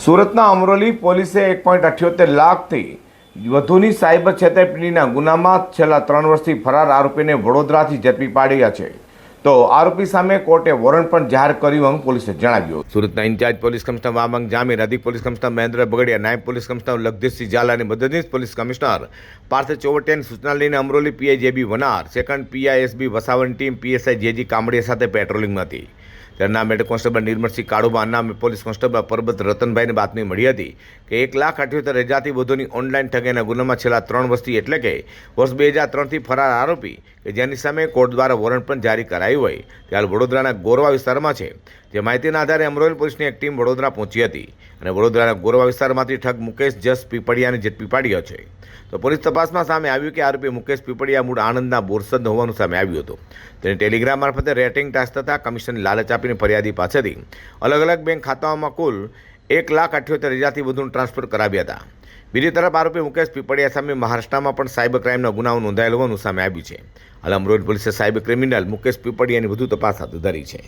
સુરતના અમરોલી પોલીસે 1.78 લાખથી વધુની સાયબર છેતરપિંડીના ગુનામાં છેલ્લા 3 વર્ષથી ફરાર આરોપીને વડોદરાથી ઝડપી પાડ્યા છે. તો આરોપી સામે કોર્ટે વોરંટ પણ જાહેર કર્યું હોવાનું પોલીસે જણાવ્યું. સુરતના ઇન્ચાર્જ પોલીસ કમિશનર વામંગ જામીર, અધિક પોલીસ કમિશનર મહેન્દ્ર બગડિયા, નાયબ પોલીસ કમિશનર લગદીશસિંહ ઝાલા અને મદદનીશ પોલીસ કમિશનર પાર્થ ચોવટિયાની સૂચના લઈને અમરોલી પીઆઈ જેબી વનાર, second પીઆઈએસબી વસાવની team PSI JG Kamadiya સાથે પેટ્રોલિંગમાં હતી. તેના હેડ કોન્સ્ટેબલ નિર્મળસિંહ કાળુબા નામે પોલીસ કોન્સ્ટેબલ પરબત રતનભાઈને બાતમી મળી હતી કે 1,78,000થી વધુની ઓનલાઈન ઠગાઈના ગુનામાં છેલ્લા 3 વર્ષથી એટલે કે વર્ષ 2003થી ફરાર આરોપી કે જેની સામે કોર્ટ દ્વારા વોરંટ પણ જારી કરાયું હોય તે હાલ વડોદરાના ગોરવા વિસ્તારમાં છે. જે માહિતીના આધારે અમરોલી પોલીસની એક ટીમ વડોદરા પહોંચી હતી અને વડોદરાના ગોરવા વિસ્તારમાંથી ઠગ મુકેશ જસ પીપળિયાને ઝડપી પાડ્યો છે. તો પોલીસ તપાસમાં સામે આવ્યું કે આરોપી મુકેશ પીપળિયા મૂળ આણંદના બોરસદ હોવાનું સામે આવ્યું હતું. તેને ટેલિગ્રામ મારફતે રેટિંગ ટાસ્ક તથા કમિશનની લાલચ આપીને ફરિયાદી પાસેથી અલગ અલગ બેંક ખાતાઓમાં કુલ 1,78,000થી વધુનું ટ્રાન્સફર કરાવ્યા હતા. બીજી તરફ આરોપી મુકેશ પીપળિયા સામે મહારાષ્ટ્રમાં પણ સાયબર ક્રાઇમના ગુનાઓ નોંધાયેલ હોવાનું સામે આવ્યું છે. હાલ અમરોલી પોલીસે સાયબર ક્રિમિનલ મુકેશ પીપળિયાની વધુ તપાસ હાથ ધરી છે.